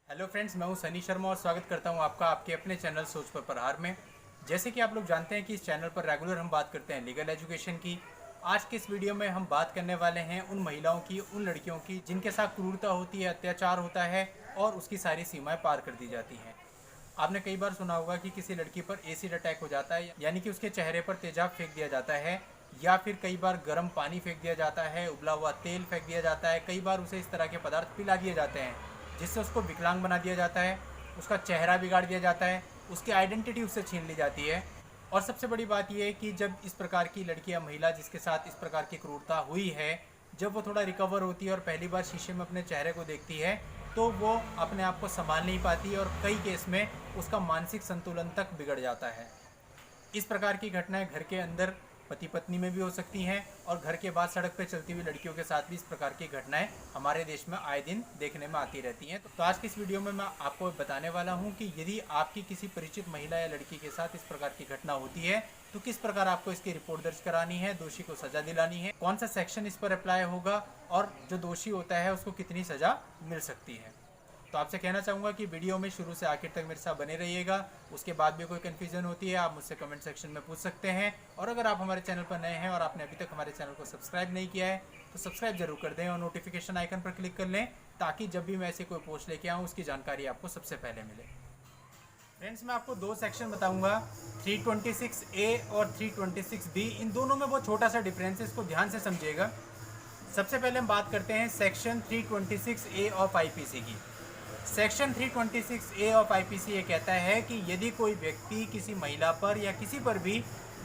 Hello friends, मैं हूं सनी शर्मा और स्वागत करता हूं आपका आपके अपने चैनल सोच पर प्रहार में। जैसे कि आप लोग जानते हैं कि इस चैनल पर रेगुलर हम बात करते हैं लीगल एजुकेशन की। आज के इस वीडियो में हम बात करने वाले हैं उन महिलाओं की, उन लड़कियों की जिनके साथ क्रूरता होती है, अत्याचार होता है और उसकी सारी सीमाएं पार कर दी जाती हैं। आपने कई बार सुना होगा कि किसी लड़की पर एसिड अटैक हो जाता है, यानी कि उसके चेहरे पर तेजाब फेंक दिया जाता है, या फिर कई बार गर्म पानी फेंक दिया जाता है, उबला हुआ तेल फेंक दिया जाता है, कई बार उसे इस तरह के पदार्थ पिला दिए जाते हैं जिससे उसको विकलांग बना दिया जाता है, उसका चेहरा बिगाड़ दिया जाता है, उसकी आइडेंटिटी उससे छीन ली जाती है। और सबसे बड़ी बात यह है कि जब इस प्रकार की लड़की या महिला जिसके साथ इस प्रकार की क्रूरता हुई है, जब वो थोड़ा रिकवर होती है और पहली बार शीशे में अपने चेहरे को देखती है, तो वो अपने आप को संभाल नहीं पाती और कई केस में उसका मानसिक संतुलन तक बिगड़ जाता है। इस प्रकार की घटनाएं घर के अंदर पति पत्नी में भी हो सकती हैं और घर के बाद सड़क पर चलती हुई लड़कियों के साथ भी इस प्रकार की घटनाएं हमारे देश में आए दिन देखने में आती रहती हैं। तो आज की इस वीडियो में मैं आपको बताने वाला हूं कि यदि आपकी किसी परिचित महिला या लड़की के साथ इस प्रकार की घटना होती है तो किस प्रकार आपको इसकी रिपोर्ट दर्ज करानी है, दोषी को सजा दिलानी है, कौन सा सेक्शन इस पर अप्लाई होगा और जो दोषी होता है उसको कितनी सजा मिल सकती है। तो आपसे कहना चाहूँगा कि वीडियो में शुरू से आखिर तक मेरे साथ बने रहिएगा। उसके बाद भी कोई कन्फ्यूजन होती है आप मुझसे कमेंट सेक्शन में पूछ सकते हैं। और अगर आप हमारे चैनल पर नए हैं और आपने अभी तक हमारे चैनल को सब्सक्राइब नहीं किया है तो सब्सक्राइब जरूर कर दें और नोटिफिकेशन आइकन पर क्लिक कर लें, ताकि जब भी मैं ऐसे कोई पोस्ट लेके आऊँ उसकी जानकारी आपको सबसे पहले मिले। फ्रेंड्स, मैं आपको दो सेक्शन बताऊंगा, 326A और 326B। इन दोनों में बहुत छोटा सा डिफरेंस है, इसको ध्यान से समझिएगा। सबसे पहले हम बात करते हैं सेक्शन 326A ऑफ आईपीसी की। सेक्शन 326A ऑफ आईपीसी ये कहता है कि यदि कोई व्यक्ति किसी महिला पर या किसी पर भी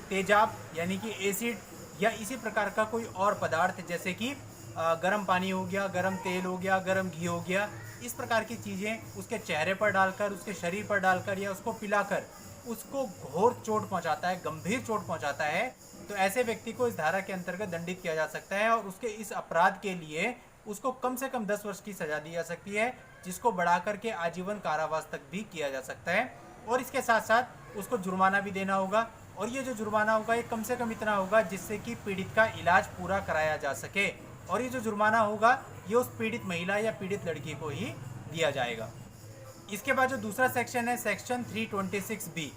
तेजाब यानी कि एसिड या इसी प्रकार का कोई और पदार्थ, जैसे कि गर्म पानी हो गया, गर्म तेल हो गया, गर्म घी हो गया, इस प्रकार की चीज़ें उसके चेहरे पर डालकर, उसके शरीर पर डालकर या उसको पिलाकर उसको घोर चोट पहुंचाता है, गंभीर चोट पहुंचाता है, तो ऐसे व्यक्ति को इस धारा के अंतर्गत दंडित किया जा सकता है और उसके इस अपराध के लिए उसको कम से कम 10 वर्ष की सजा दी जा सकती है, जिसको बढ़ा करके आजीवन कारावास तक भी किया जा सकता है। और इसके साथ साथ उसको जुर्माना भी देना होगा, और ये जो जुर्माना होगा ये कम से कम इतना होगा जिससे कि पीड़ित का इलाज पूरा कराया जा सके। और ये जो जुर्माना होगा ये उस पीड़ित महिला या पीड़ित लड़की को ही दिया जाएगा। इसके बाद जो दूसरा सेक्शन है, सेक्शन 326B।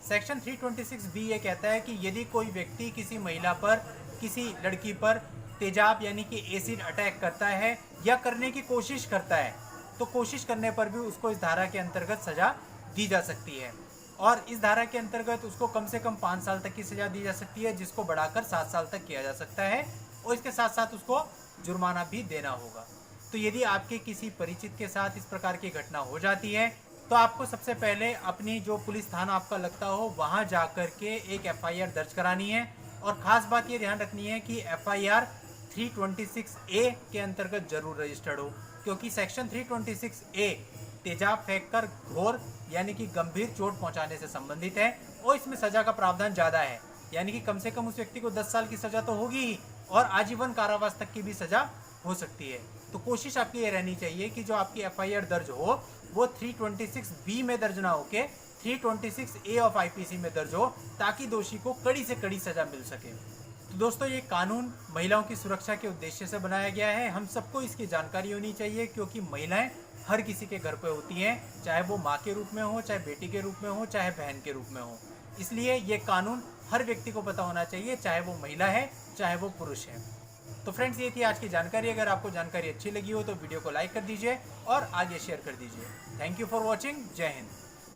सेक्शन 326B ये कहता है कि यदि कोई व्यक्ति किसी महिला पर, किसी लड़की पर तेजाब यानी कि एसिड अटैक करता है या करने की कोशिश करता है, तो कोशिश करने पर भी उसको इस धारा के अंतर्गत सजा दी जा सकती है। और इस धारा के अंतर्गत उसको कम से कम 5 साल तक की सजा दी जा सकती है, जिसको बढ़ाकर 7 साल तक किया जा सकता है, और इसके साथ साथ उसको जुर्माना भी देना होगा। तो यदि आपके किसी परिचित के साथ इस प्रकार की घटना हो जाती है तो आपको सबसे पहले अपनी जो पुलिस थाना आपका लगता हो वहाँ जा कर के एक FIR दर्ज करानी है। और ख़ास बात ये ध्यान रखनी है कि FIR 326A के अंतर्गत जरूर रजिस्टर्ड हो, क्योंकि सेक्शन 326A तेजाब फेंककर घोर यानी कि गंभीर चोट पहुंचाने से संबंधित है और इसमें सजा का प्रावधान ज़्यादा है, यानी कि कम से कम उस व्यक्ति को 10 साल की सजा तो होगी ही और आजीवन कारावास तक की भी सजा हो सकती है। तो कोशिश आपकी ये रहनी चाहिए कि जो आपकी FIR दर्ज हो वो 326B में दर्ज ना होके 326A ऑफ आईपीसी में दर्ज हो, ताकि दोषी को कड़ी से कड़ी सजा मिल सके। तो दोस्तों, ये कानून महिलाओं की सुरक्षा के उद्देश्य से बनाया गया है। हम सबको इसकी जानकारी होनी चाहिए, क्योंकि महिलाएं हर किसी के घर पे होती हैं, चाहे वो माँ के रूप में हो, चाहे बेटी के रूप में हो, चाहे बहन के रूप में हो। इसलिए ये कानून हर व्यक्ति को पता होना चाहिए, चाहे वो महिला है चाहे वो पुरुष है। तो फ्रेंड्स, ये थी आज की जानकारी। अगर आपको जानकारी अच्छी लगी हो तो वीडियो को लाइक कर दीजिए और आगे शेयर कर दीजिए। Thank you for watching. जय हिंद।